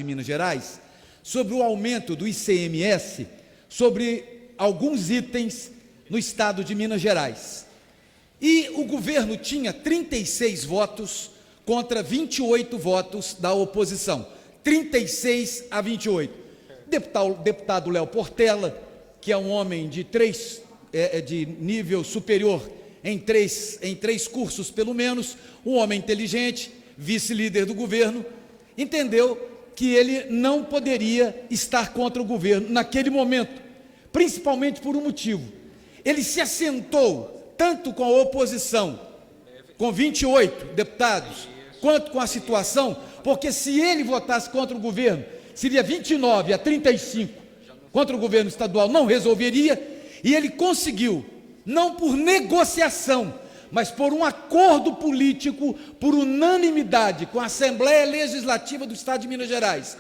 de Minas Gerais sobre o aumento do ICMS sobre alguns itens no estado de Minas Gerais. E o governo tinha 36 votos contra 28 votos da oposição, 36 a 28. Deputado Léo Portela, que é um homem de nível superior em três cursos pelo menos, um homem inteligente, vice-líder do governo, entendeu que ele não poderia estar contra o governo naquele momento, principalmente por um motivo. Ele se assentou tanto com a oposição, com 28 deputados, quanto com a situação, porque se ele votasse contra o governo, seria 29 a 35 contra o governo estadual, não resolveria, e ele conseguiu, não por negociação, mas por um acordo político, por unanimidade, com a Assembleia Legislativa do Estado de Minas Gerais,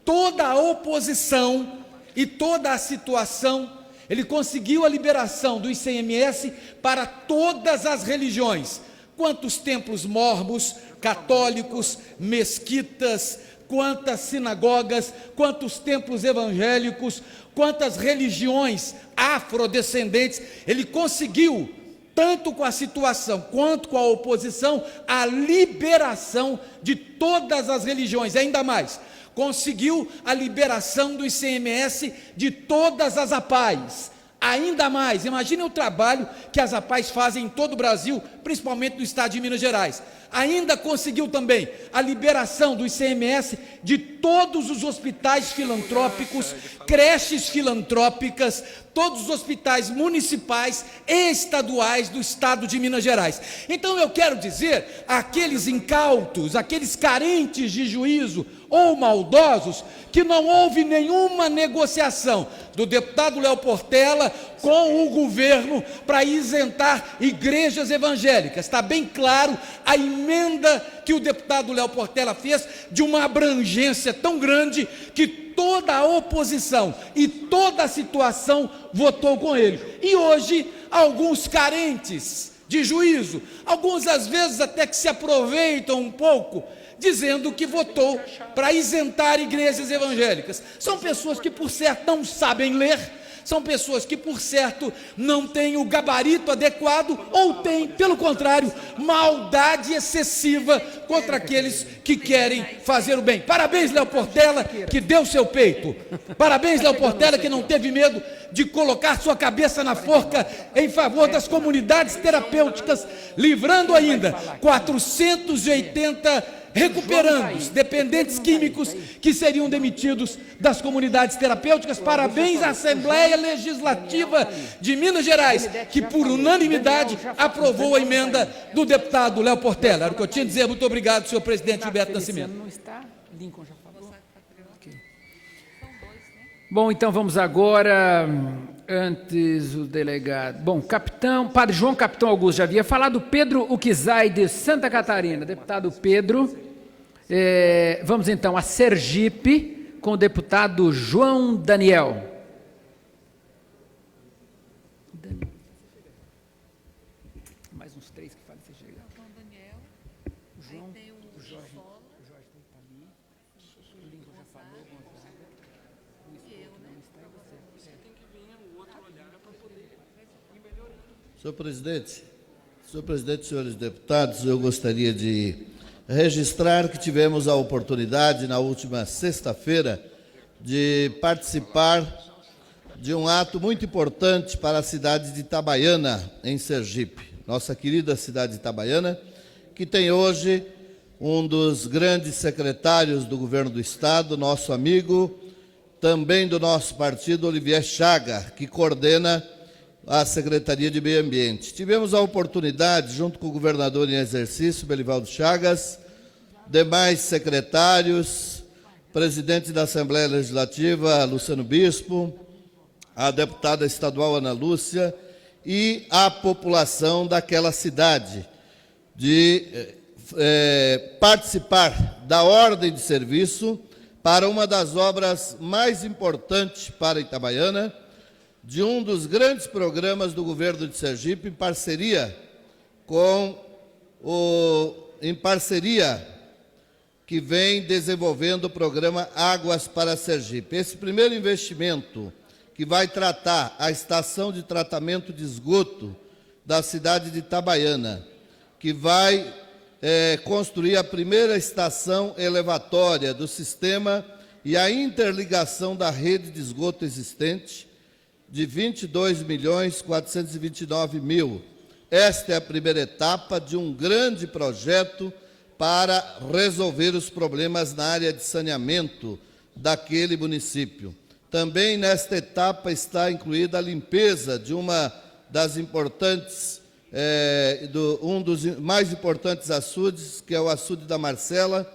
toda a oposição e toda a situação, ele conseguiu a liberação do ICMS para todas as religiões, quantos templos mormons, católicos, mesquitas, quantas sinagogas, quantos templos evangélicos, quantas religiões afrodescendentes, ele conseguiu, tanto com a situação quanto com a oposição, a liberação de todas as religiões, ainda mais, conseguiu a liberação do ICMS de todas as APAES, ainda mais, imagine o trabalho que as APAES fazem em todo o Brasil, principalmente no estado de Minas Gerais. Ainda conseguiu também a liberação do ICMS de todos os hospitais filantrópicos, creches filantrópicas, todos os hospitais municipais e estaduais do estado de Minas Gerais. Então eu quero dizer, aqueles incautos, aqueles carentes de juízo ou maldosos, que não houve nenhuma negociação do deputado Léo Portela com o governo para isentar igrejas evangélicas. Está bem claro a emenda que o deputado Léo Portela fez, de uma abrangência tão grande que toda a oposição e toda a situação votou com ele. E hoje, alguns carentes de juízo, alguns às vezes até que se aproveitam um pouco, dizendo que votou para isentar igrejas evangélicas. São pessoas que, por certo, não sabem ler, são pessoas que, por certo, não têm o gabarito adequado, ou têm, pelo contrário, maldade excessiva contra aqueles que querem fazer o bem. Parabéns, Léo Portela, que deu seu peito. Parabéns, Léo Portela, que não teve medo de colocar sua cabeça na forca em favor das comunidades terapêuticas, livrando ainda 480 recuperandos, dependentes químicos que seriam demitidos das comunidades terapêuticas. Parabéns à Assembleia Legislativa de Minas Gerais, que por unanimidade aprovou a emenda do deputado Léo Portela. Era o que eu tinha a dizer. Muito obrigado, senhor presidente Gilberto Nascimento. Bom, então vamos agora, antes o delegado, Padre João Capitão Augusto já havia falado, Pedro Uquizai de Santa Catarina, deputado Pedro. Vamos então a Sergipe com o deputado João Daniel. Mais uns três que falem se chegar. João Daniel, João, tem o Jorge está ali, o Lincoln já falou, Senhor presidente, senhores deputados, eu gostaria de registrar que tivemos a oportunidade, na última sexta-feira, de participar de um ato muito importante para a cidade de Itabaiana, em Sergipe. Nossa querida cidade de Itabaiana, que tem hoje um dos grandes secretários do governo do Estado, nosso amigo, também do nosso partido, Olivier Chaga, que coordena a Secretaria de Meio Ambiente. Tivemos a oportunidade, junto com o governador em exercício, Belivaldo Chagas, demais secretários, presidente da Assembleia Legislativa, Luciano Bispo, a deputada estadual Ana Lúcia e a população daquela cidade, de participar da ordem de serviço para uma das obras mais importantes para Itabaiana, de um dos grandes programas do governo de Sergipe, em parceria que vem desenvolvendo o programa Águas para Sergipe. Esse primeiro investimento, que vai tratar a estação de tratamento de esgoto da cidade de Itabaiana, que vai construir a primeira estação elevatória do sistema e a interligação da rede de esgoto existente, de 22.429.000. Esta é a primeira etapa de um grande projeto para resolver os problemas na área de saneamento daquele município. Também nesta etapa está incluída a limpeza de uma das importantes, um dos mais importantes açudes, que é o açude da Marcela,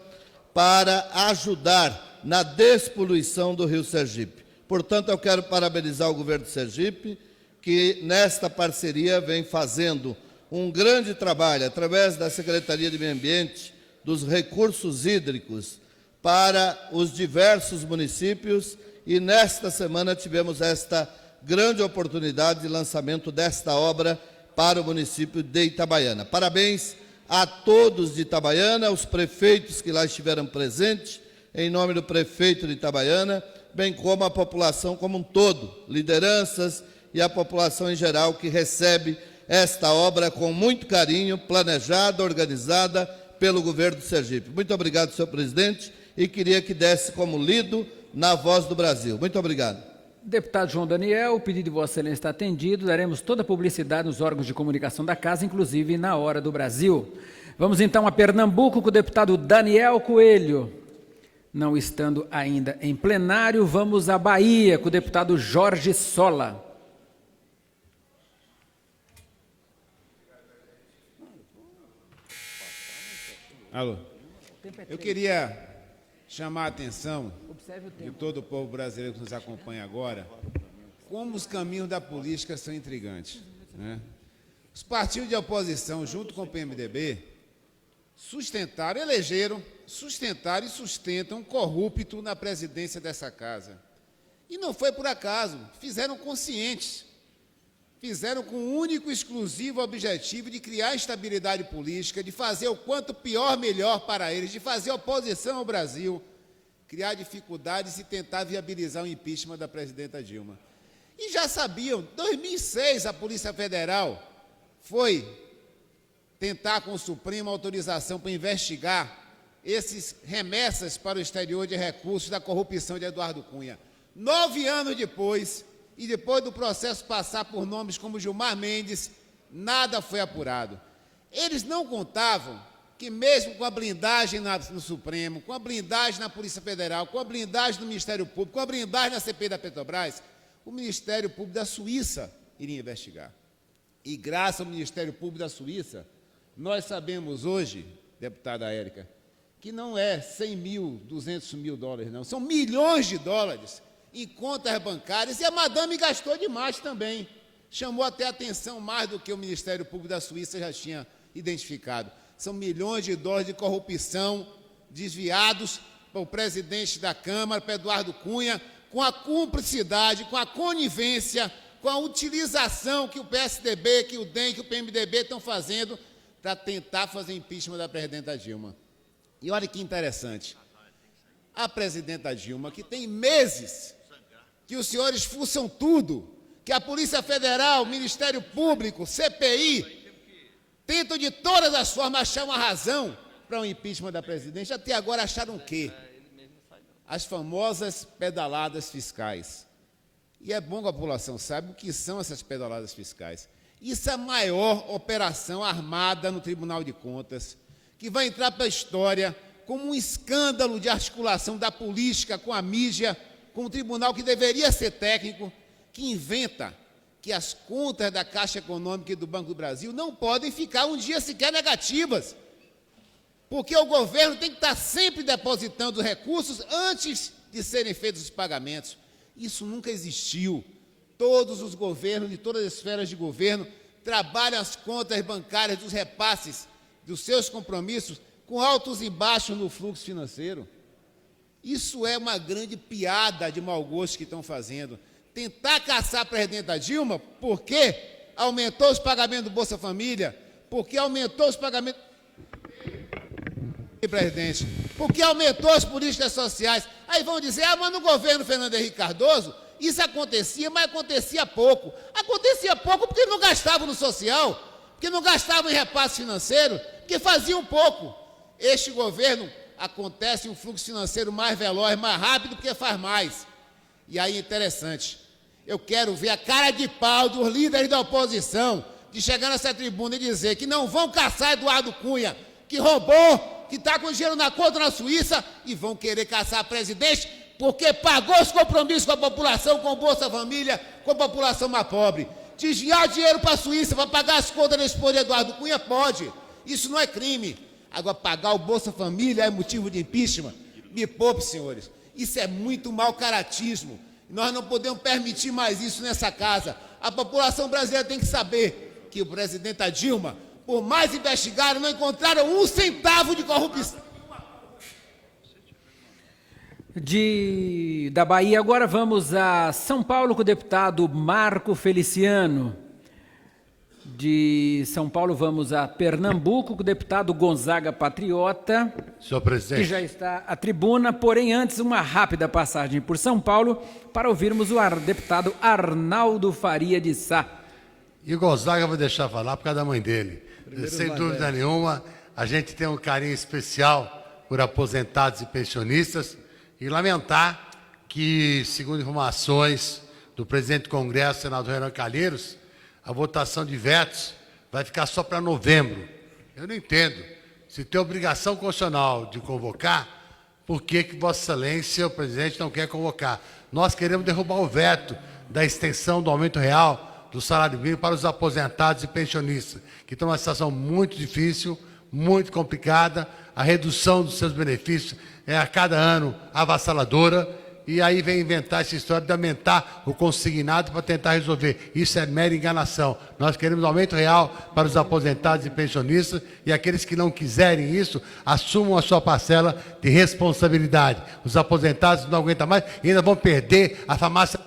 para ajudar na despoluição do Rio Sergipe. Portanto, eu quero parabenizar o governo de Sergipe, que nesta parceria vem fazendo um grande trabalho, através da Secretaria de Meio Ambiente, dos recursos hídricos, para os diversos municípios, e nesta semana tivemos esta grande oportunidade de lançamento desta obra para o município de Itabaiana. Parabéns a todos de Itabaiana, os prefeitos que lá estiveram presentes, em nome do prefeito de Itabaiana, bem como a população como um todo, lideranças e a população em geral que recebe esta obra com muito carinho, planejada, organizada pelo governo de Sergipe. Muito obrigado, senhor presidente, e queria que desse como lido na Voz do Brasil. Muito obrigado. Deputado João Daniel, o pedido de Vossa Excelência está atendido. Daremos toda a publicidade nos órgãos de comunicação da Casa, inclusive na Hora do Brasil. Vamos então a Pernambuco com o deputado Daniel Coelho. Não estando ainda em plenário, vamos à Bahia com o deputado Jorge Sola. Alô. Eu queria chamar a atenção de todo o povo brasileiro que nos acompanha agora, como os caminhos da política são intrigantes, né? Os partidos de oposição, junto com o PMDB, sustentaram, elegeram, sustentaram e sustentam um corrupto na presidência dessa casa. E não foi por acaso, fizeram conscientes, fizeram com o único e exclusivo objetivo de criar estabilidade política, de fazer o quanto pior, melhor para eles, de fazer oposição ao Brasil, criar dificuldades e tentar viabilizar o impeachment da presidenta Dilma. E já sabiam, em 2006 a Polícia Federal foi tentar com o Supremo autorização para investigar esses remessas para o exterior de recursos da corrupção de Eduardo Cunha. 9 anos depois, e depois do processo passar por nomes como Gilmar Mendes, nada foi apurado. Eles não contavam que mesmo com a blindagem no Supremo, com a blindagem na Polícia Federal, com a blindagem do Ministério Público, com a blindagem na CPI da Petrobras, o Ministério Público da Suíça iria investigar. E graças ao Ministério Público da Suíça, nós sabemos hoje, deputada Érica, que não é 100 mil, 200 mil dólares, não, são milhões de dólares em contas bancárias, e a madame gastou demais também. Chamou até atenção mais do que o Ministério Público da Suíça já tinha identificado. São milhões de dólares de corrupção desviados para o presidente da Câmara, para Eduardo Cunha, com a cumplicidade, com a conivência, com a utilização que o PSDB, que o DEM, que o PMDB estão fazendo para tentar fazer impeachment da presidenta Dilma. E olha que interessante, a presidenta Dilma, que tem meses que os senhores fuçam tudo, que a Polícia Federal, o Ministério Público, CPI, tentam de todas as formas achar uma razão para o impeachment da presidente. Até agora acharam o quê? As famosas pedaladas fiscais. E é bom que a população saiba o que são essas pedaladas fiscais. Isso é a maior operação armada no Tribunal de Contas, que vai entrar para a história como um escândalo de articulação da política com a mídia, com um tribunal que deveria ser técnico, que inventa que as contas da Caixa Econômica e do Banco do Brasil não podem ficar um dia sequer negativas, porque o governo tem que estar sempre depositando recursos antes de serem feitos os pagamentos. Isso nunca existiu. Todos os governos, de todas as esferas de governo, trabalham as contas bancárias dos repasses dos seus compromissos com altos e baixos no fluxo financeiro. Isso é uma grande piada de mau gosto que estão fazendo. Tentar caçar a presidenta Dilma porque aumentou os pagamentos do Bolsa Família, porque aumentou os pagamentos... Presidente, porque aumentou as políticas sociais. Aí vão dizer, mas no governo Fernando Henrique Cardoso, isso acontecia, mas acontecia pouco. Acontecia pouco porque não gastavam no social, porque não gastavam em repasse financeiro, porque faziam pouco. Este governo acontece um fluxo financeiro mais veloz, mais rápido, porque faz mais. E aí, interessante, eu quero ver a cara de pau dos líderes da oposição de chegar nessa tribuna e dizer que não vão caçar Eduardo Cunha, que roubou, que está com dinheiro na conta na Suíça, e vão querer caçar presidente porque pagou os compromissos com a população, com o Bolsa Família, com a população mais pobre. Desviar dinheiro para a Suíça para pagar as contas da esposa de Eduardo Cunha, pode. Isso não é crime. Agora, pagar o Bolsa Família é motivo de impeachment? Me poupe, senhores. Isso é muito mau caratismo. Nós não podemos permitir mais isso nessa casa. A população brasileira tem que saber que o presidente Dilma, por mais investigaram, não encontraram um centavo de corrupção. Da Bahia, agora vamos a São Paulo com o deputado Marco Feliciano. De São Paulo vamos a Pernambuco com o deputado Gonzaga Patriota. Senhor presidente. Que já está à tribuna, porém antes uma rápida passagem por São Paulo para ouvirmos o deputado Arnaldo Faria de Sá. E o Gonzaga vou deixar falar por causa da mãe dele. Sem dúvida nenhuma, a gente tem um carinho especial por aposentados e pensionistas e lamentar que, segundo informações do presidente do Congresso, senador Renan Calheiros, a votação de vetos vai ficar só para novembro. Eu não entendo. Se tem obrigação constitucional de convocar, por que Vossa Excelência, o presidente, não quer convocar? Nós queremos derrubar o veto da extensão do aumento real do salário mínimo para os aposentados e pensionistas, que estão numa situação muito difícil, muito complicada. A redução dos seus benefícios é a cada ano avassaladora, e aí vem inventar essa história de aumentar o consignado para tentar resolver. Isso é mera enganação. Nós queremos aumento real para os aposentados e pensionistas, e aqueles que não quiserem isso, assumam a sua parcela de responsabilidade. Os aposentados não aguentam mais e ainda vão perder a farmácia.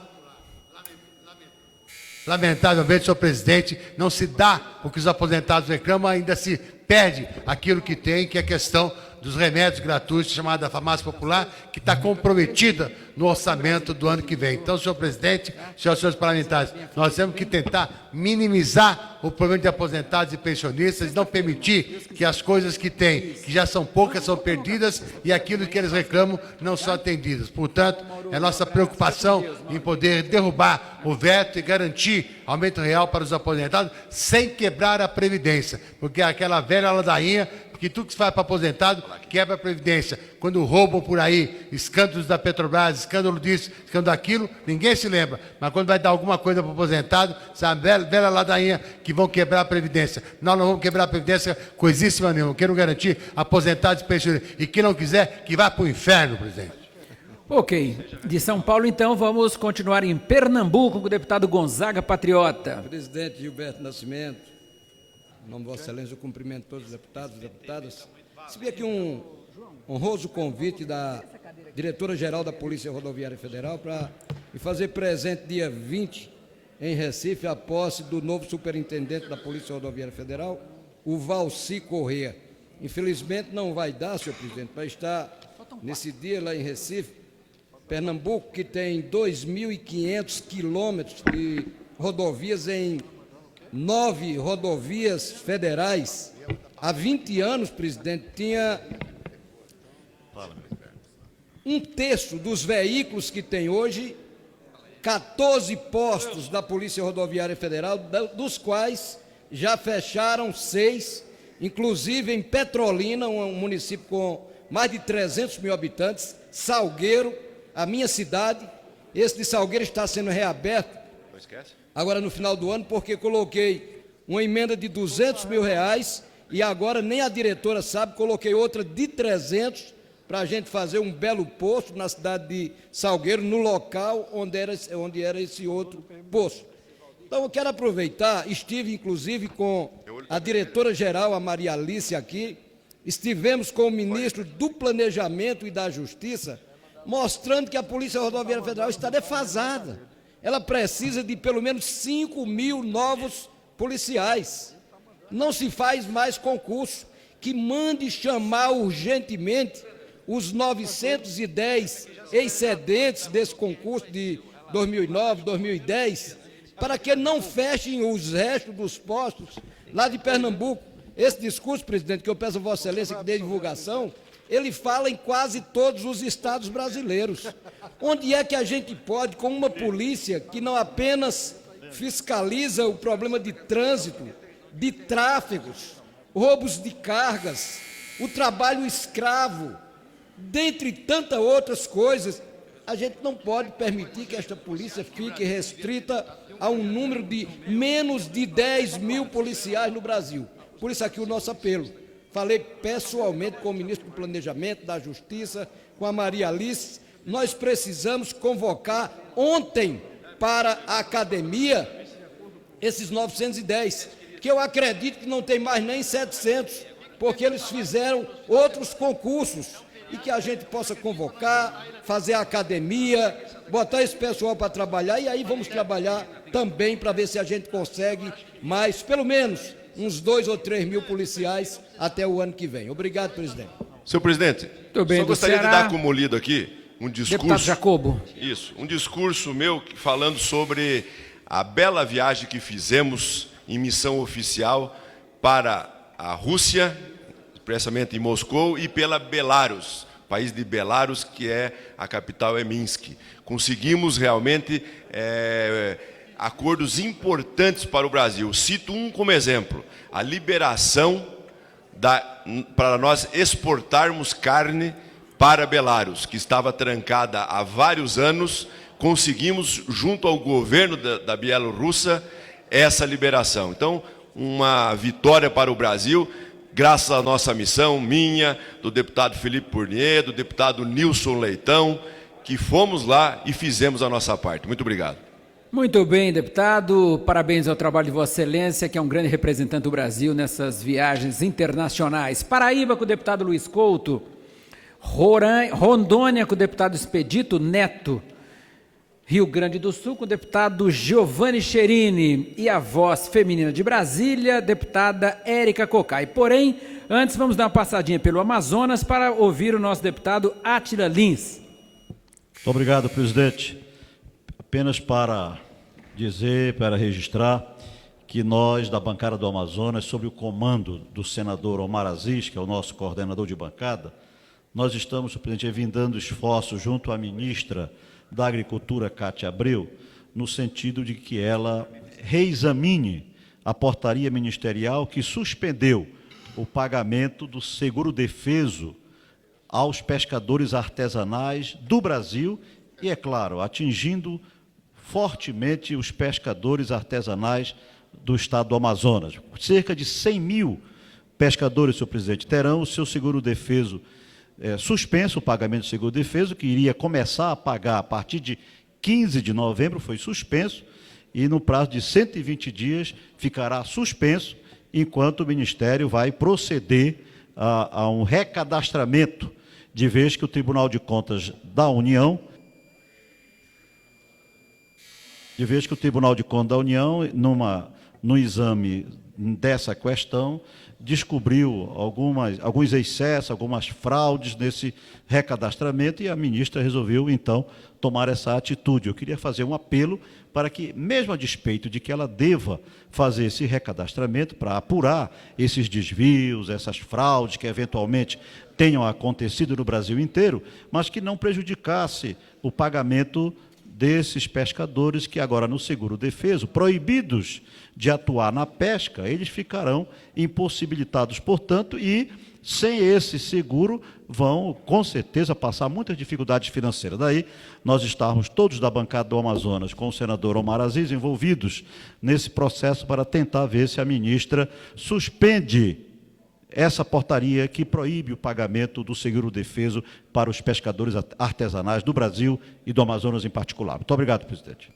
Lamentavelmente, senhor presidente, não se dá o que os aposentados reclamam, ainda se perde aquilo que tem, que é a questão dos remédios gratuitos, chamada farmácia popular, que está comprometida no orçamento do ano que vem. Então, senhor presidente, senhores parlamentares, nós temos que tentar minimizar o problema de aposentados e pensionistas e não permitir que as coisas que têm, que já são poucas, são perdidas e aquilo que eles reclamam não são atendidas. Portanto, é nossa preocupação em poder derrubar o veto e garantir aumento real para os aposentados sem quebrar a Previdência, porque é aquela velha ladainha que tudo que se faz para aposentado quebra a Previdência. Quando roubam por aí, escândalos da Petrobras, escândalo disso, escândalo daquilo, ninguém se lembra. Mas quando vai dar alguma coisa para o aposentado, sabe, velha ladainha que vão quebrar a Previdência. Nós não vamos quebrar a Previdência coisíssima nenhuma. Quero garantir aposentados e pensionistas. E quem não quiser, que vá para o inferno, presidente. Ok. De São Paulo, então, vamos continuar em Pernambuco com o deputado Gonzaga Patriota. Presidente Gilberto Nascimento, em nome de Vossa Excelência, eu cumprimento todos os deputados e deputadas. Recebi aqui um honroso convite da diretora-geral da Polícia Rodoviária Federal para me fazer presente dia 20 em Recife, a posse do novo superintendente da Polícia Rodoviária Federal, o Valci Corrêa. Infelizmente não vai dar, senhor presidente, para estar nesse dia lá em Recife. Pernambuco, que tem 2.500 quilômetros de rodovias em 9 rodovias federais. Há 20 anos, presidente, tinha um terço dos veículos que tem hoje, 14 postos da Polícia Rodoviária Federal, dos quais já fecharam 6, inclusive em Petrolina, um município com mais de 300 mil habitantes, Salgueiro, a minha cidade. Esse de Salgueiro está sendo reaberto agora no final do ano, porque coloquei uma emenda de R$200 mil e agora nem a diretora sabe, coloquei outra de 300 para a gente fazer um belo posto na cidade de Salgueiro, no local onde era esse outro posto. Então eu quero aproveitar, estive inclusive com a diretora-geral, a Maria Alice aqui, estivemos com o ministro do Planejamento e da Justiça, mostrando que a Polícia Rodoviária Federal está defasada. Ela precisa de pelo menos 5.000 novos policiais. Não se faz mais concurso. Que mande chamar urgentemente os 910 excedentes desse concurso de 2009, 2010, para que não fechem os restos dos postos lá de Pernambuco. Esse discurso, presidente, que eu peço a Vossa Excelência que dê divulgação, ele fala em quase todos os estados brasileiros. Onde é que a gente pode, com uma polícia que não apenas fiscaliza o problema de trânsito, de tráfegos, roubos de cargas, o trabalho escravo, dentre tantas outras coisas, a gente não pode permitir que esta polícia fique restrita a um número de menos de 10 mil policiais no Brasil. Por isso aqui o nosso apelo. Falei pessoalmente com o ministro do Planejamento, da Justiça, com a Maria Alice. Nós precisamos convocar ontem para a academia esses 910, que eu acredito que não tem mais nem 700, porque eles fizeram outros concursos, e que a gente possa convocar, fazer a academia, botar esse pessoal para trabalhar, e aí vamos trabalhar também para ver se a gente consegue mais, pelo menos, uns 2 ou 3 mil policiais até o ano que vem. Obrigado, presidente. Senhor presidente, bem, só gostaria de Ceará. dar como lido aqui um discurso. Deputado Jacobo. Isso, um discurso meu falando sobre a bela viagem que fizemos em missão oficial para a Rússia, expressamente em Moscou, e pela Belarus, país de Belarus, que é a capital é Minsk. Conseguimos realmente acordos importantes para o Brasil. Cito um como exemplo: a liberação para nós exportarmos carne para Belarus, que estava trancada há vários anos. Conseguimos, junto ao governo da Bielorrússia, essa liberação. Então, uma vitória para o Brasil, graças à nossa missão, minha, do deputado Felipe Purnier, do deputado Nilson Leitão, que fomos lá e fizemos a nossa parte. Muito obrigado. Muito bem, deputado. Parabéns ao trabalho de Vossa Excelência, que é um grande representante do Brasil nessas viagens internacionais. Paraíba, com o deputado Luiz Couto. Rondônia, com o deputado Expedito Neto. Rio Grande do Sul, com o deputado Giovanni Cherini. E a voz feminina de Brasília, deputada Érica Cocai. Porém, antes vamos dar uma passadinha pelo Amazonas para ouvir o nosso deputado Átila Lins. Muito obrigado, presidente. Apenas para dizer, para registrar, que nós, da bancada do Amazonas, sob o comando do senador Omar Aziz, que é o nosso coordenador de bancada, nós estamos, presidente, evitando esforços junto à ministra da Agricultura, Cátia Abreu, no sentido de que ela reexamine a portaria ministerial que suspendeu o pagamento do seguro-defeso aos pescadores artesanais do Brasil e, é claro, atingindo fortemente os pescadores artesanais do estado do Amazonas. Cerca de 100 mil pescadores, senhor presidente, terão o seu seguro-defeso suspenso, o pagamento do seguro-defeso, que iria começar a pagar a partir de 15 de novembro, foi suspenso, e no prazo de 120 dias ficará suspenso, enquanto o Ministério vai proceder a um recadastramento, de vez que o Tribunal de Contas da União, no exame dessa questão, descobriu alguns excessos, algumas fraudes nesse recadastramento, e a ministra resolveu, então, tomar essa atitude. Eu queria fazer um apelo para que, mesmo a despeito de que ela deva fazer esse recadastramento para apurar esses desvios, essas fraudes que eventualmente tenham acontecido no Brasil inteiro, mas que não prejudicasse o pagamento desses pescadores que agora, no seguro-defeso, proibidos de atuar na pesca, eles ficarão impossibilitados, portanto, e sem esse seguro vão, com certeza, passar muitas dificuldades financeiras. Daí, nós estamos todos da bancada do Amazonas, com o senador Omar Aziz, envolvidos nesse processo para tentar ver se a ministra suspende essa portaria que proíbe o pagamento do seguro-defeso para os pescadores artesanais do Brasil e do Amazonas em particular. Muito obrigado, presidente.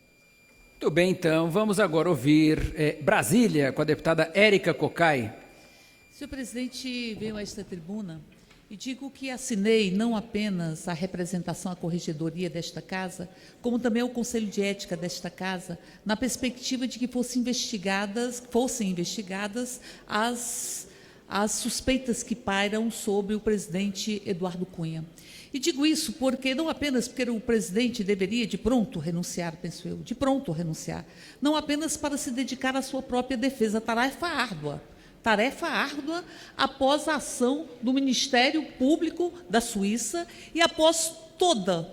Muito bem, então, vamos agora ouvir Brasília, com a deputada Érica Cocai. Senhor presidente, venho a esta tribuna e digo que assinei não apenas a representação à corregedoria desta casa, como também ao Conselho de Ética desta casa, na perspectiva de que fossem investigadas as suspeitas que pairam sobre o presidente Eduardo Cunha. E digo isso porque, não apenas porque o presidente deveria de pronto renunciar, penso eu, de pronto renunciar, não apenas para se dedicar à sua própria defesa, tarefa árdua após a ação do Ministério Público da Suíça e após todo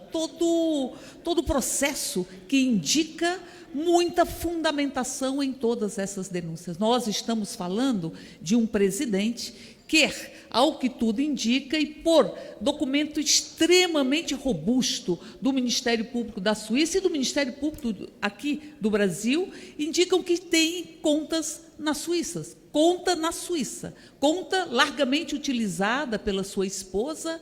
o processo que indica muita fundamentação em todas essas denúncias. Nós estamos falando de um presidente que, ao que tudo indica, e por documento extremamente robusto do Ministério Público da Suíça e do Ministério Público aqui do Brasil, indicam que tem contas na Suíça, conta largamente utilizada pela sua esposa,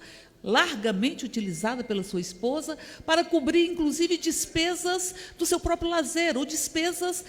para cobrir, inclusive, despesas do seu próprio lazer, ou despesas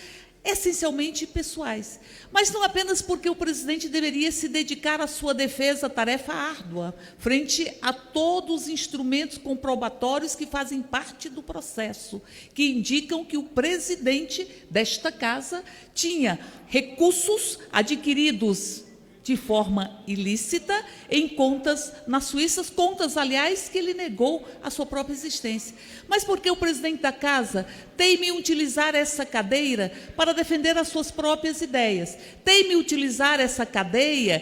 essencialmente pessoais. Mas não apenas porque o presidente deveria se dedicar à sua defesa, tarefa árdua, frente a todos os instrumentos comprobatórios que fazem parte do processo, que indicam que o presidente desta casa tinha recursos adquiridos de forma ilícita em contas na Suíça, contas, aliás, que ele negou a sua própria existência. Mas por que o presidente da casa teima em utilizar essa cadeira para defender as suas próprias ideias? Teima em utilizar essa cadeira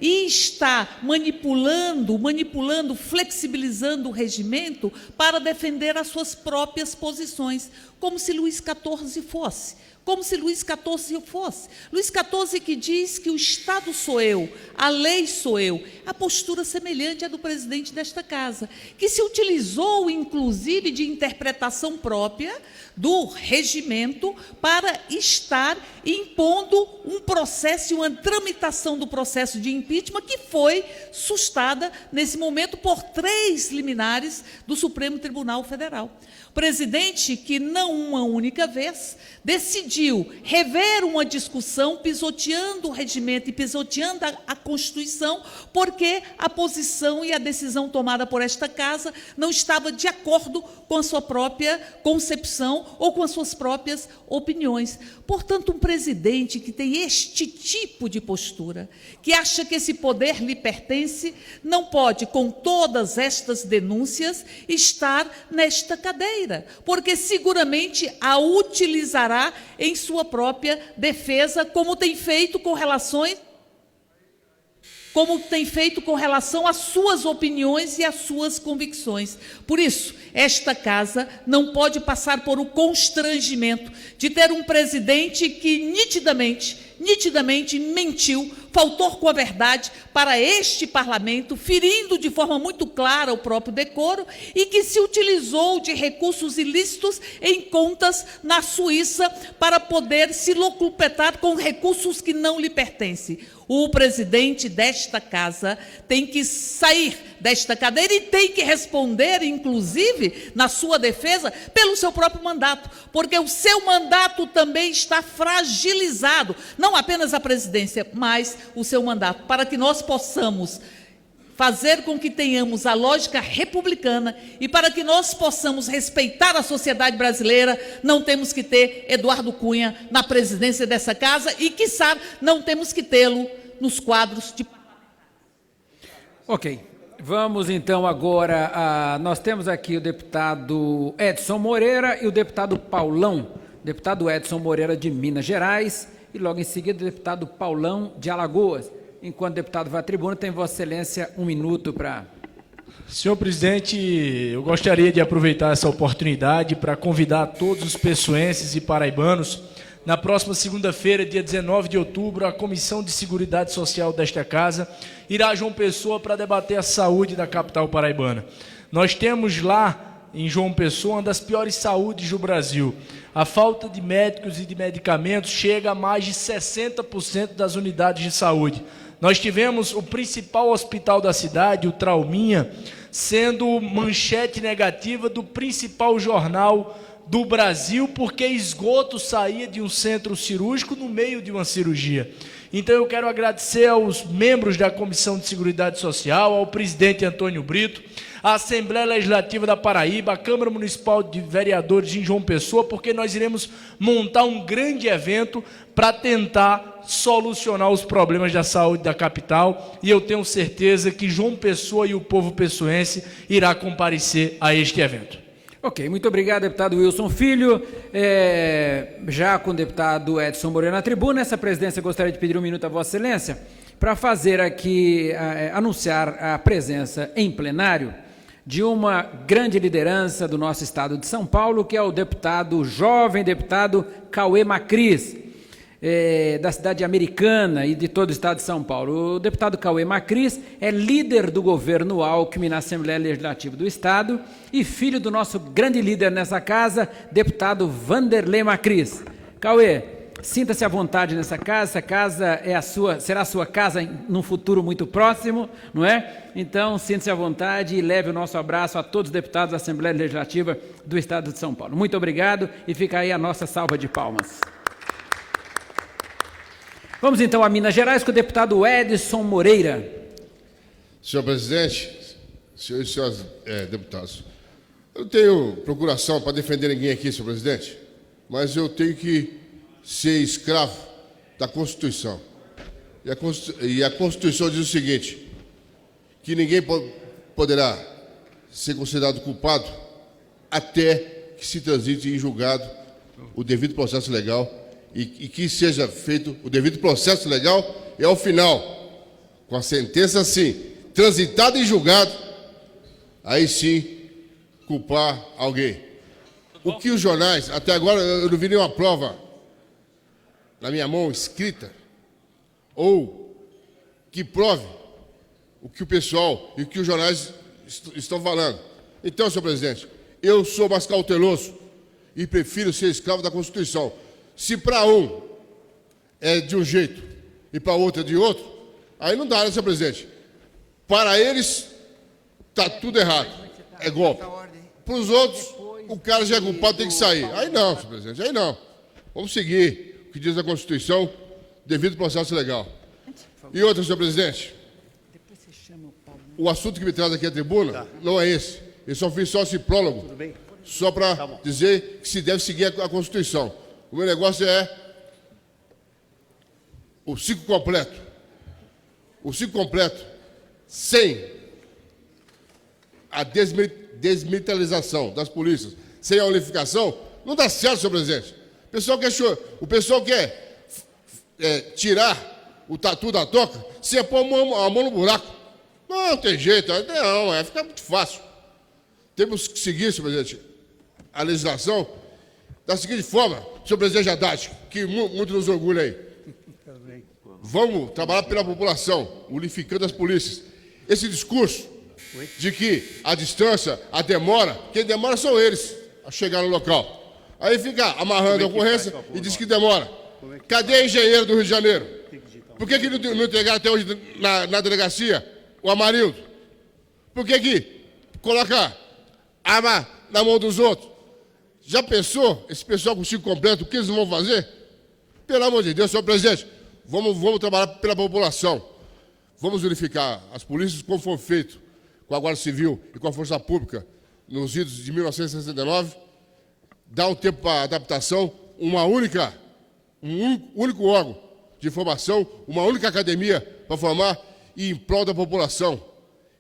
e está manipulando, flexibilizando o regimento para defender as suas próprias posições, como se Luís XIV fosse. Luís XIV que diz que o Estado sou eu, a lei sou eu, a postura semelhante à do presidente desta casa, que se utilizou, inclusive, de interpretação própria do regimento para estar impondo um processo e uma tramitação do processo de impeachment que foi sustada, nesse momento, por 3 liminares do Supremo Tribunal Federal. Presidente que, não uma única vez, decidiu rever uma discussão pisoteando o regimento e pisoteando a Constituição, porque a posição e a decisão tomada por esta casa não estava de acordo com a sua própria concepção ou com as suas próprias opiniões. Portanto, um presidente que tem este tipo de postura, que acha que esse poder lhe pertence, não pode, com todas estas denúncias, estar nesta cadeira, porque seguramente a utilizará em sua própria defesa, como tem feito com relação às suas opiniões e às suas convicções. Por isso, esta casa não pode passar por o constrangimento de ter um presidente que nitidamente mentiu, faltou com a verdade para este parlamento, ferindo de forma muito clara o próprio decoro, e que se utilizou de recursos ilícitos em contas na Suíça para poder se locupletar com recursos que não lhe pertencem. O presidente desta casa tem que sair desta cadeira e tem que responder, inclusive, na sua defesa, pelo seu próprio mandato, porque o seu mandato também está fragilizado, não apenas a presidência, mas o seu mandato, para que nós possamos fazer com que tenhamos a lógica republicana e para que nós possamos respeitar a sociedade brasileira, não temos que ter Eduardo Cunha na presidência dessa casa e, quiçá, não temos que tê-lo nos quadros de... Ok, vamos então agora, nós temos aqui o deputado Edson Moreira e o deputado Paulão, deputado Edson Moreira de Minas Gerais e logo em seguida o deputado Paulão de Alagoas. Enquanto o deputado vai à tribuna, tem Vossa Excelência 1 minuto para... Senhor presidente, eu gostaria de aproveitar essa oportunidade para convidar todos os pessoenses e paraibanos. Na próxima segunda-feira, dia 19 de outubro, a Comissão de Seguridade Social desta casa irá a João Pessoa para debater a saúde da capital paraibana. Nós temos lá, em João Pessoa, uma das piores saúdes do Brasil. A falta de médicos e de medicamentos chega a mais de 60% das unidades de saúde. Nós tivemos o principal hospital da cidade, o Trauminha, sendo manchete negativa do principal jornal do Brasil, porque esgoto saía de um centro cirúrgico no meio de uma cirurgia. Então eu quero agradecer aos membros da Comissão de Seguridade Social, ao presidente Antônio Brito, a Assembleia Legislativa da Paraíba, a Câmara Municipal de Vereadores em João Pessoa, porque nós iremos montar um grande evento para tentar solucionar os problemas da saúde da capital, e eu tenho certeza que João Pessoa e o povo pessoense irá comparecer a este evento. Ok, muito obrigado, deputado Wilson Filho. Já com o deputado Edson Moreira na tribuna, essa presidência gostaria de pedir um minuto a Vossa Excelência para fazer aqui, anunciar a presença em plenário de uma grande liderança do nosso estado de São Paulo, que é o deputado, jovem deputado Cauê Macris, da cidade americana e de todo o estado de São Paulo. O deputado Cauê Macris é líder do governo Alckmin na Assembleia Legislativa do Estado e filho do nosso grande líder nessa casa, deputado Vanderlei Macris. Cauê, sinta-se à vontade nessa casa, essa casa é será a sua casa num futuro muito próximo, não é? Então, sinta-se à vontade e leve o nosso abraço a todos os deputados da Assembleia Legislativa do Estado de São Paulo. Muito obrigado e fica aí a nossa salva de palmas. Vamos então a Minas Gerais com o deputado Edson Moreira. Senhor presidente, senhores e senhores deputados, eu não tenho procuração para defender ninguém aqui, senhor presidente, mas eu tenho que ser escravo da Constituição. E a Constituição diz o seguinte, que ninguém poderá ser considerado culpado até que se transite em julgado o devido processo legal e que seja feito o devido processo legal e, ao final, com a sentença, assim, transitada em julgado, aí sim, culpar alguém. O que os jornais, até agora eu não vi nenhuma prova na minha mão escrita, ou que prove o que o pessoal e o que os jornais estão falando. Então, senhor presidente, eu sou mais cauteloso e prefiro ser escravo da Constituição. Se para um é de um jeito e para outro é de outro, aí não dá, né, senhor presidente? Para eles, está tudo errado. É golpe. Para os outros, o cara já é culpado, tem que sair. Aí não, senhor presidente, aí não. Vamos seguir o que diz a Constituição, devido ao processo legal. E outra, senhor presidente, o assunto que me traz aqui à tribuna não é esse. Eu só fiz só esse prólogo, só para dizer que se deve seguir a Constituição. O meu negócio é o ciclo completo. O ciclo completo, sem a desmilitarização das polícias, sem a unificação, não dá certo, senhor presidente. O pessoal quer tirar o tatu da toca sem pôr a mão no buraco. Não tem jeito, não, fica muito fácil. Temos que seguir, senhor presidente, a legislação da seguinte forma, senhor presidente Haddad, que muito nos orgulha aí. Vamos trabalhar pela população, unificando as polícias. Esse discurso de que a distância, a demora, quem demora são eles a chegar no local. Aí fica amarrando a ocorrência e diz que demora. Cadê a engenheiro do Rio de Janeiro? Por que não entregaram até hoje na delegacia o Amarildo? Por que coloca arma na mão dos outros? Já pensou, esse pessoal com o ciclo completo, o que eles vão fazer? Pelo amor de Deus, senhor presidente, vamos trabalhar pela população. Vamos unificar as polícias como foi feito com a Guarda Civil e com a Força Pública nos idos de 1969. Dar um tempo para adaptação, um único órgão de formação, uma única academia para formar e em prol da população.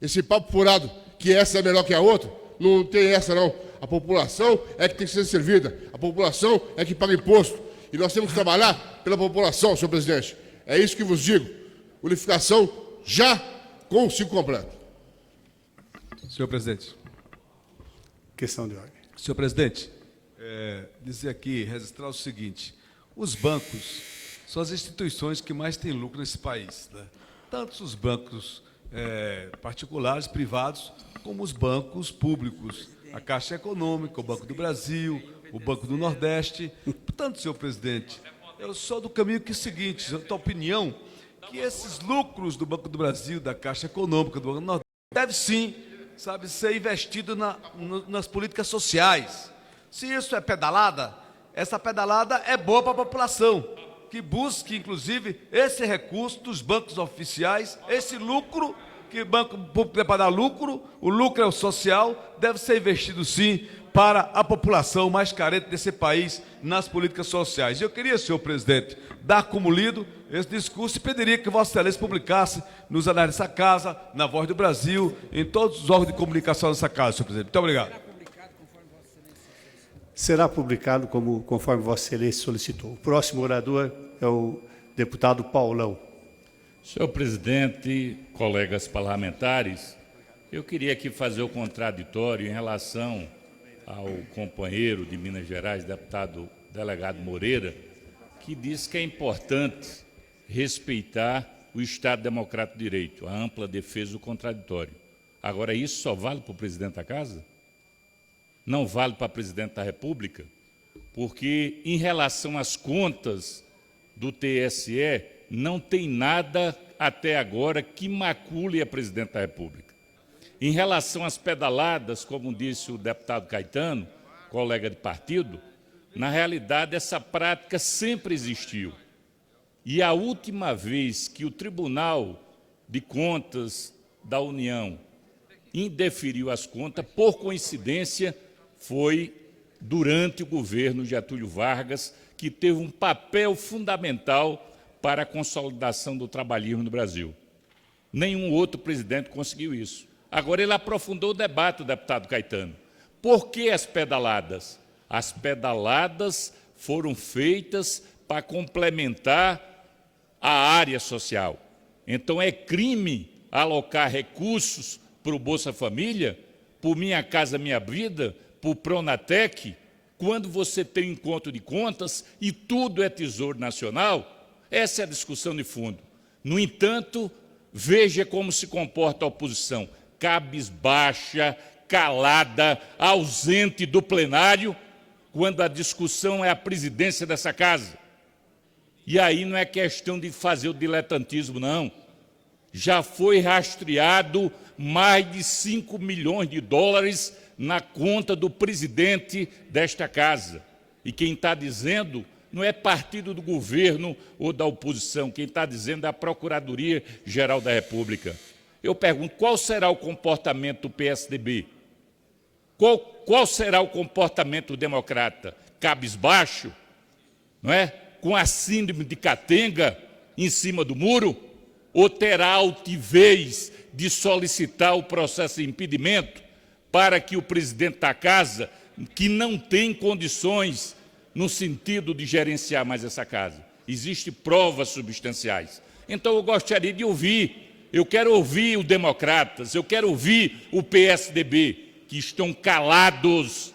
Esse papo furado, que essa é melhor que a outra, não tem essa não. A população é que tem que ser servida, a população é que paga imposto. E nós temos que trabalhar pela população, senhor presidente. É isso que vos digo. Unificação já com o ciclo completo. Senhor presidente. Questão de ordem. Senhor presidente, dizer aqui, registrar o seguinte: os bancos são as instituições que mais têm lucro nesse país, né? Tanto os bancos particulares, privados, como os bancos públicos. A Caixa Econômica, o Banco do Brasil, o Banco do Nordeste. Portanto, senhor presidente, eu sou do caminho que é o seguinte, eu tenho a opinião que esses lucros do Banco do Brasil, da Caixa Econômica, do Banco do Nordeste, deve sim, sabe, ser investido nas políticas sociais. Se isso é pedalada, essa pedalada é boa para a população, que busque, inclusive, esse recurso dos bancos oficiais, esse lucro que banco público é para dar lucro, o lucro é o social, deve ser investido sim para a população mais carente desse país nas políticas sociais. Eu queria, senhor presidente, dar como lido esse discurso e pediria que Vossa Excelência publicasse nos anais dessa casa, na Voz do Brasil, em todos os órgãos de comunicação dessa casa, senhor presidente. Muito obrigado. Será publicado conforme Vossa Excelência solicitou. O próximo orador é o deputado Paulão. Senhor presidente, colegas parlamentares, eu queria aqui fazer o contraditório em relação ao companheiro de Minas Gerais, deputado delegado Moreira, que diz que é importante respeitar o Estado Democrático de Direito, a ampla defesa do contraditório. Agora, isso só vale para o presidente da Casa? Não vale para o presidente da República? Porque, em relação às contas do TSE, não tem nada até agora que macule a presidente da República. Em relação às pedaladas, como disse o deputado Caetano, colega de partido, na realidade essa prática sempre existiu. E a última vez que o Tribunal de Contas da União indeferiu as contas, por coincidência, foi durante o governo Getúlio Vargas, que teve um papel fundamental para a consolidação do trabalhismo no Brasil. Nenhum outro presidente conseguiu isso. Agora ele aprofundou o debate, o deputado Caetano. Por que as pedaladas? As pedaladas foram feitas para complementar a área social. Então é crime alocar recursos para o Bolsa Família, por Minha Casa Minha Vida, por Pronatec, quando você tem um encontro de contas e tudo é Tesouro Nacional. Essa é a discussão de fundo. No entanto, veja como se comporta a oposição, cabisbaixa, calada, ausente do plenário, quando a discussão é a presidência dessa casa. E aí não é questão de fazer o diletantismo, não. Já foi rastreado mais de 5 milhões de dólares na conta do presidente desta casa. E quem está dizendo não é partido do governo ou da oposição, quem está dizendo é a Procuradoria-Geral da República. Eu pergunto, qual será o comportamento do PSDB? Qual será o comportamento democrata? Cabisbaixo? Não é? Com a síndrome de Catenga em cima do muro? Ou terá altivez de solicitar o processo de impedimento para que o presidente da casa, que não tem condições no sentido de gerenciar mais essa casa? Existem provas substanciais. Então eu gostaria de ouvir, eu quero ouvir os democratas, eu quero ouvir o PSDB, que estão calados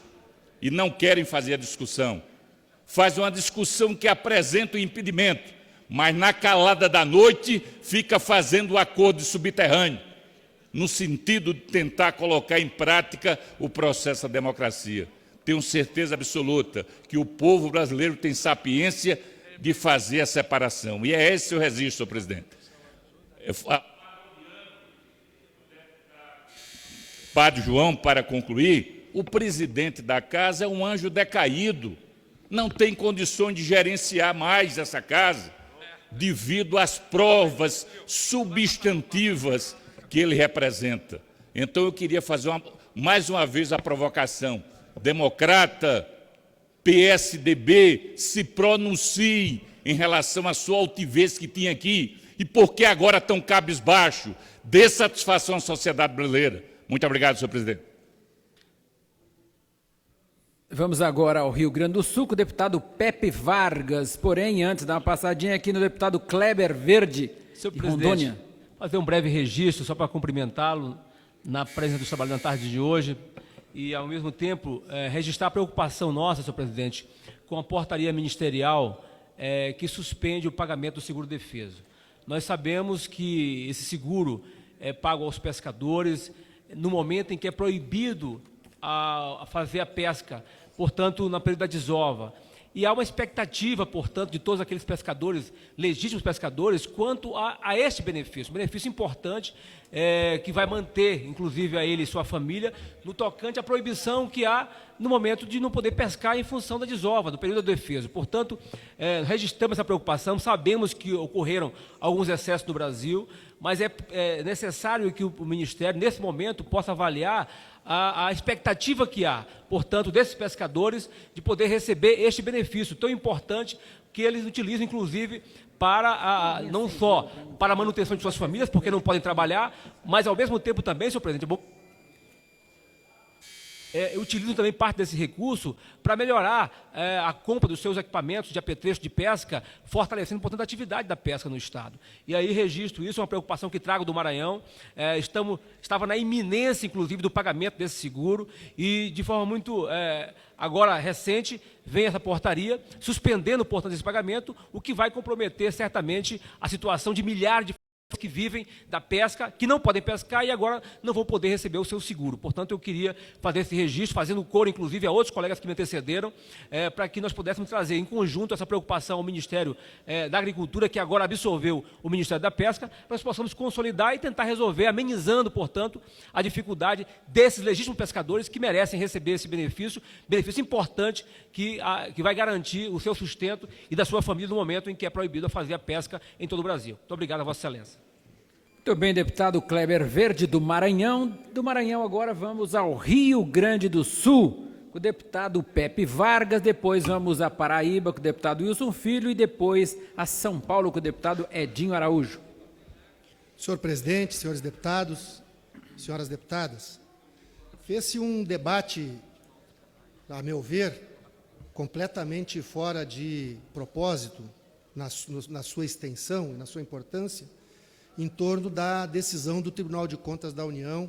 e não querem fazer a discussão. Faz uma discussão que apresenta o impedimento, mas na calada da noite fica fazendo o acordo subterrâneo, no sentido de tentar colocar em prática o processo da democracia. Tenho certeza absoluta que o povo brasileiro tem sapiência de fazer a separação. E é esse o registro, senhor presidente. Padre João, para concluir, o presidente da casa é um anjo decaído, não tem condições de gerenciar mais essa casa, devido às provas substantivas que ele representa. Então eu queria fazer mais uma vez a provocação. Democrata, PSDB, se pronuncie em relação à sua altivez que tinha aqui e por que agora tão cabisbaixo. Dê satisfação à sociedade brasileira. Muito obrigado, senhor presidente. Vamos agora ao Rio Grande do Sul, com o deputado Pepe Vargas. Porém, antes, dar uma passadinha aqui no deputado Kleber Verde, de Rondônia. Fazer um breve registro, só para cumprimentá-lo na presença dos trabalhadores na tarde de hoje e, ao mesmo tempo, registrar a preocupação nossa, senhor presidente, com a portaria ministerial que suspende o pagamento do seguro-defeso. Nós sabemos que esse seguro é pago aos pescadores no momento em que é proibido a fazer a pesca, portanto, na período da desova. e há uma expectativa, portanto, de todos aqueles pescadores, legítimos pescadores, quanto a este benefício. Um benefício importante que vai manter, inclusive, a ele e sua família, no tocante à proibição que há no momento de não poder pescar em função da desova, do período da defesa. Portanto, registramos essa preocupação, sabemos que ocorreram alguns excessos no Brasil, mas é necessário que o Ministério, nesse momento, possa avaliar a expectativa que há, portanto, desses pescadores de poder receber este benefício tão importante que eles utilizam, inclusive, para não só para a manutenção de suas famílias, porque não podem trabalhar, mas, ao mesmo tempo, também, senhor presidente, utilizam também parte desse recurso para melhorar a compra dos seus equipamentos de apetrecho de pesca, fortalecendo, portanto, a atividade da pesca no Estado. E aí registro isso, é uma preocupação que trago do Maranhão. Estava na iminência, inclusive, do pagamento desse seguro e, de forma muito agora recente, vem essa portaria, suspendendo, portanto, esse pagamento, o que vai comprometer, certamente, a situação de milhares de que vivem da pesca, que não podem pescar e agora não vão poder receber o seu seguro. Portanto, eu queria fazer esse registro, fazendo coro, inclusive, a outros colegas que me antecederam, para que nós pudéssemos trazer em conjunto essa preocupação ao Ministério da Agricultura, que agora absorveu o Ministério da Pesca, para nós possamos consolidar e tentar resolver, amenizando, portanto, a dificuldade desses legítimos pescadores que merecem receber esse benefício importante que vai garantir o seu sustento e da sua família no momento em que é proibido fazer a pesca em todo o Brasil. Muito obrigado a Vossa Excelência. Muito bem, deputado Kleber Verde, do Maranhão. Do Maranhão, agora vamos ao Rio Grande do Sul, com o deputado Pepe Vargas, depois vamos a Paraíba, com o deputado Wilson Filho, e depois a São Paulo, com o deputado Edinho Araújo. Senhor presidente, senhores deputados, senhoras deputadas, fez-se um debate, a meu ver, completamente fora de propósito, na sua extensão e na sua importância, em torno da decisão do Tribunal de Contas da União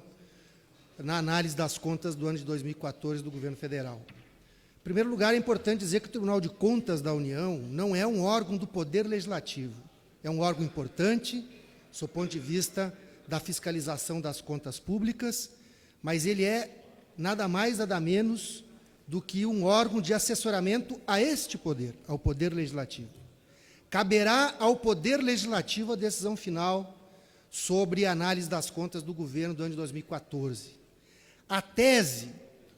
na análise das contas do ano de 2014 do governo federal. Em primeiro lugar, é importante dizer que o Tribunal de Contas da União não é um órgão do Poder Legislativo. É um órgão importante, do ponto de vista da fiscalização das contas públicas, mas ele é nada mais, nada menos do que um órgão de assessoramento a este poder, ao Poder Legislativo. Caberá ao Poder Legislativo a decisão final sobre a análise das contas do governo do ano de 2014. A tese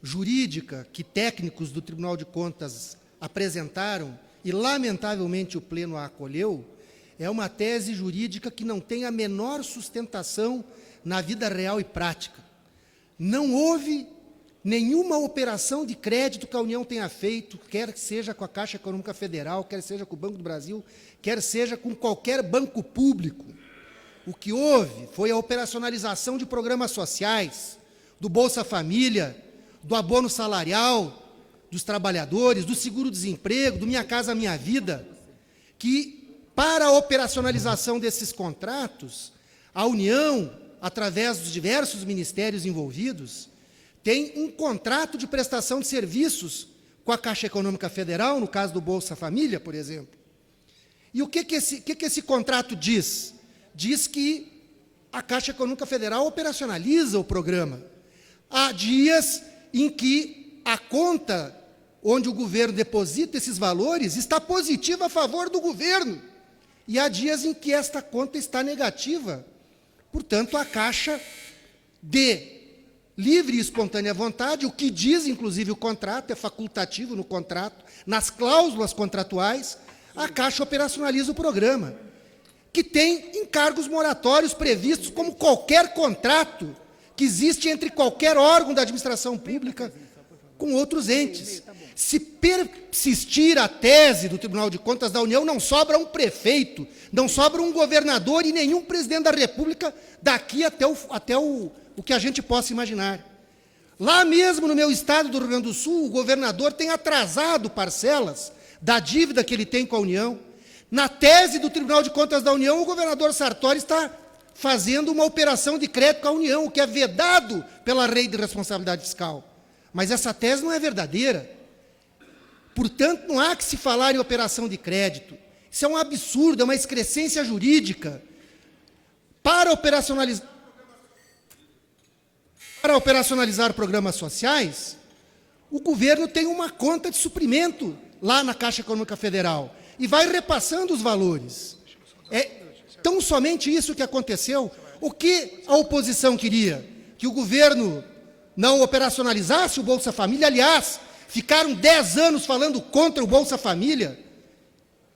jurídica que técnicos do Tribunal de Contas apresentaram, e lamentavelmente o Pleno a acolheu, é uma tese jurídica que não tem a menor sustentação na vida real e prática. Não houve nenhuma operação de crédito que a União tenha feito, quer seja com a Caixa Econômica Federal, quer seja com o Banco do Brasil, quer seja com qualquer banco público. O que houve foi a operacionalização de programas sociais, do Bolsa Família, do abono salarial dos trabalhadores, do seguro-desemprego, do Minha Casa Minha Vida, que, para a operacionalização desses contratos, a União, através dos diversos ministérios envolvidos, tem um contrato de prestação de serviços com a Caixa Econômica Federal, no caso do Bolsa Família, por exemplo. E o que esse contrato diz? Diz que a Caixa Econômica Federal operacionaliza o programa. Há dias em que a conta onde o governo deposita esses valores está positiva a favor do governo. E há dias em que esta conta está negativa. Portanto, a Caixa, de livre e espontânea vontade, o que diz, inclusive, o contrato, é facultativo no contrato, nas cláusulas contratuais, a Caixa operacionaliza o programa, que tem encargos moratórios previstos como qualquer contrato que existe entre qualquer órgão da administração pública com outros entes. Se persistir a tese do Tribunal de Contas da União, não sobra um prefeito, não sobra um governador e nenhum presidente da República daqui até o que a gente possa imaginar. Lá mesmo no meu estado do Rio Grande do Sul, o governador tem atrasado parcelas da dívida que ele tem com a União. Na tese do Tribunal de Contas da União, o governador Sartori está fazendo uma operação de crédito com a União, o que é vedado pela Lei de Responsabilidade Fiscal. Mas essa tese não é verdadeira. Portanto, não há que se falar em operação de crédito. Isso é um absurdo, é uma excrescência jurídica. Para operacionalizar programas sociais, o governo tem uma conta de suprimento lá na Caixa Econômica Federal e vai repassando os valores. É tão somente isso que aconteceu. O que a oposição queria? Que o governo não operacionalizasse o Bolsa Família. Aliás, ficaram 10 anos falando contra o Bolsa Família.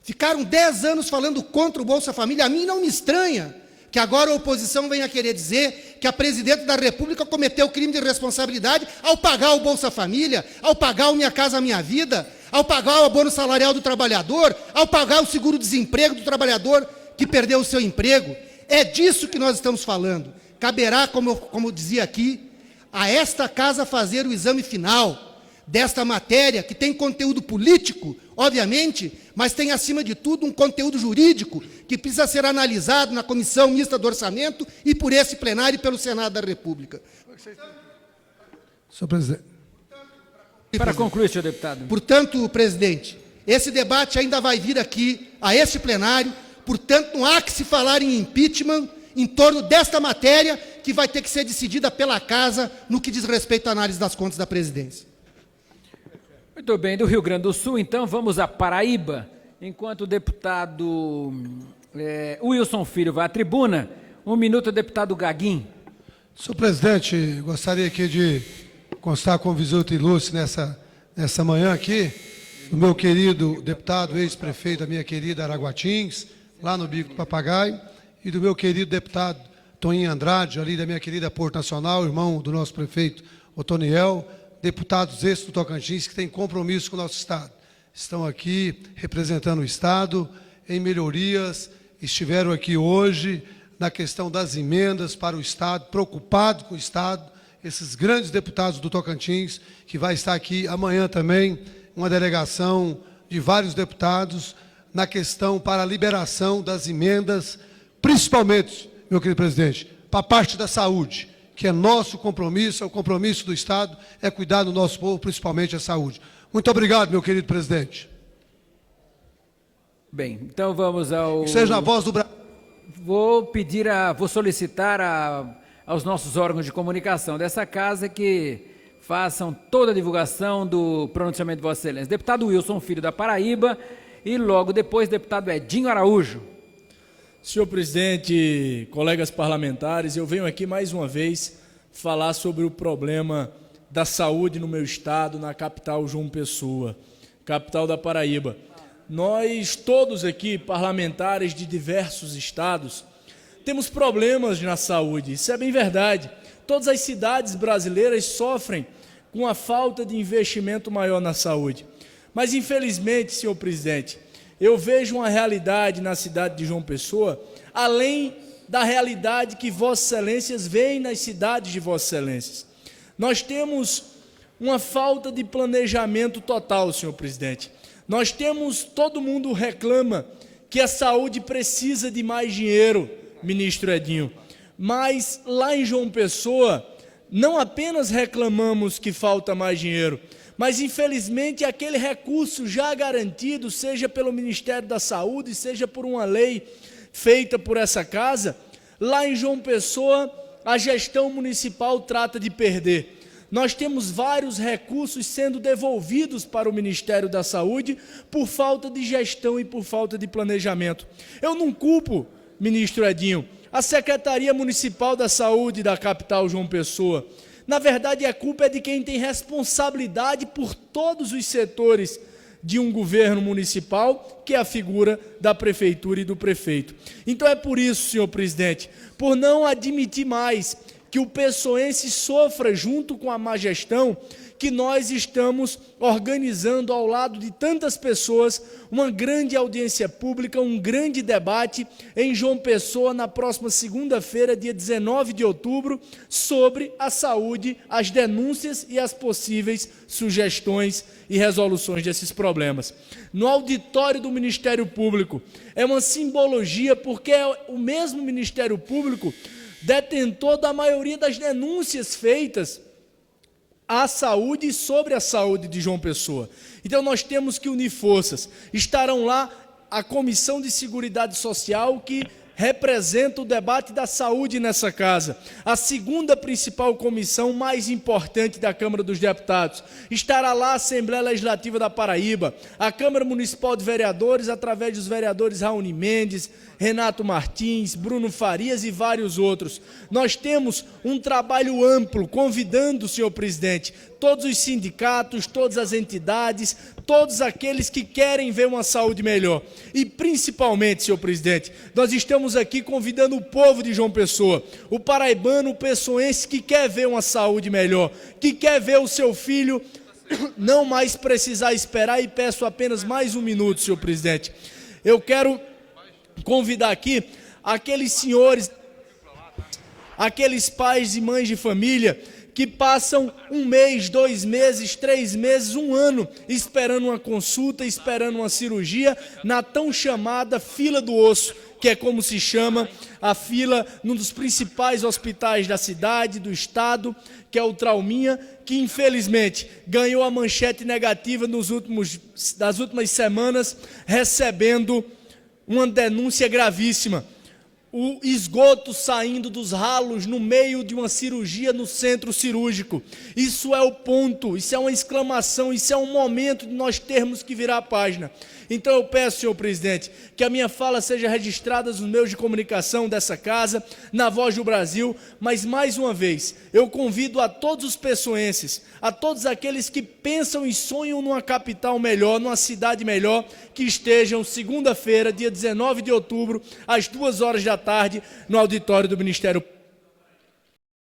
Ficaram 10 anos falando contra o Bolsa Família. A mim não me estranha que agora a oposição venha querer dizer que a presidente da República cometeu crime de responsabilidade ao pagar o Bolsa Família, ao pagar o Minha Casa Minha Vida, ao pagar o abono salarial do trabalhador, ao pagar o seguro-desemprego do trabalhador que perdeu o seu emprego. É disso que nós estamos falando. Caberá, como dizia aqui, a esta casa fazer o exame final desta matéria, que tem conteúdo político, obviamente, mas tem, acima de tudo, um conteúdo jurídico que precisa ser analisado na Comissão Mista do Orçamento e por esse plenário e pelo Senado da República. Senhor presidente. Para concluir, senhor deputado. Portanto, presidente, esse debate ainda vai vir aqui a este plenário, portanto, não há que se falar em impeachment em torno desta matéria que vai ter que ser decidida pela Casa no que diz respeito à análise das contas da presidência. Muito bem, do Rio Grande do Sul, então, vamos a Paraíba. Enquanto o deputado Wilson Filho vai à tribuna, 1 minuto, deputado Gaguin. Senhor presidente, gostaria aqui de constar com visita ilustre nessa manhã aqui, do meu querido deputado, ex-prefeito da minha querida Araguatins, lá no Bico do Papagaio, e do meu querido deputado Toninho Andrade, ali da minha querida Porto Nacional, irmão do nosso prefeito Otoniel, deputados esses do Tocantins que têm compromisso com o nosso Estado. Estão aqui representando o Estado em melhorias, estiveram aqui hoje na questão das emendas para o Estado, preocupados com o Estado, esses grandes deputados do Tocantins, que vai estar aqui amanhã também, uma delegação de vários deputados, na questão para a liberação das emendas, principalmente, meu querido presidente, para a parte da saúde, que é nosso compromisso, é o compromisso do Estado, é cuidar do nosso povo, principalmente a saúde. Muito obrigado, meu querido presidente. Bem, então vamos ao... Que seja a voz do Brasil. Vou solicitar aos nossos órgãos de comunicação dessa casa que façam toda a divulgação do pronunciamento de Vossa Excelência. Deputado Wilson Filho da Paraíba e logo depois deputado Edinho Araújo. Senhor presidente, colegas parlamentares, eu venho aqui mais uma vez falar sobre o problema da saúde no meu estado, na capital João Pessoa, capital da Paraíba. Nós todos aqui, parlamentares de diversos estados, temos problemas na saúde, isso é bem verdade. Todas as cidades brasileiras sofrem com a falta de investimento maior na saúde. Mas, infelizmente, senhor presidente, eu vejo uma realidade na cidade de João Pessoa, além da realidade que Vossas Excelências veem nas cidades de Vossas Excelências. Nós temos uma falta de planejamento total, senhor presidente. Nós temos, todo mundo reclama que a saúde precisa de mais dinheiro, ministro Edinho. Mas lá em João Pessoa, não apenas reclamamos que falta mais dinheiro, mas infelizmente aquele recurso já garantido, seja pelo Ministério da Saúde, seja por uma lei feita por essa casa, lá em João Pessoa a gestão municipal trata de perder. Nós temos vários recursos sendo devolvidos para o Ministério da Saúde por falta de gestão e por falta de planejamento. Eu não culpo, ministro Edinho, a Secretaria Municipal da Saúde da capital João Pessoa. Na verdade, a culpa é de quem tem responsabilidade por todos os setores de um governo municipal, que é a figura da prefeitura e do prefeito. Então é por isso, senhor presidente, por não admitir mais que o pessoense sofra junto com a má gestão, que nós estamos organizando ao lado de tantas pessoas uma grande audiência pública, um grande debate em João Pessoa na próxima segunda-feira, dia 19 de outubro, sobre a saúde, as denúncias e as possíveis sugestões e resoluções desses problemas. No auditório do Ministério Público, é uma simbologia porque é o mesmo Ministério Público detentor da maioria das denúncias feitas à saúde e sobre a saúde de João Pessoa. Então nós temos que unir forças. Estarão lá a Comissão de Seguridade Social, que representa o debate da saúde nessa casa. A segunda principal comissão mais importante da Câmara dos Deputados. Estará lá a Assembleia Legislativa da Paraíba, a Câmara Municipal de Vereadores, através dos vereadores Raoni Mendes, Renato Martins, Bruno Farias e vários outros. Nós temos um trabalho amplo, convidando, senhor presidente, todos os sindicatos, todas as entidades, todos aqueles que querem ver uma saúde melhor. E principalmente, senhor presidente, nós estamos aqui convidando o povo de João Pessoa, o paraibano, o pessoense que quer ver uma saúde melhor, que quer ver o seu filho não mais precisar esperar, e peço apenas mais um minuto, senhor presidente. Eu quero convidar aqui aqueles senhores, aqueles pais e mães de família que passam 1 mês, 2 meses, 3 meses, 1 ano esperando uma consulta, esperando uma cirurgia na tão chamada fila do osso, que é como se chama a fila num dos principais hospitais da cidade, do estado, que é o Trauminha, que infelizmente ganhou a manchete negativa das últimas semanas, recebendo uma denúncia gravíssima. O esgoto saindo dos ralos no meio de uma cirurgia no centro cirúrgico. Isso é o ponto, isso é uma exclamação, isso é um momento de nós termos que virar a página. Então eu peço, senhor presidente, que a minha fala seja registrada nos meios de comunicação dessa casa, na Voz do Brasil, mas mais uma vez, eu convido a todos os pessoenses, a todos aqueles que pensam e sonham numa capital melhor, numa cidade melhor, que estejam segunda-feira, dia 19 de outubro, às 2 horas da tarde, no auditório do Ministério Público.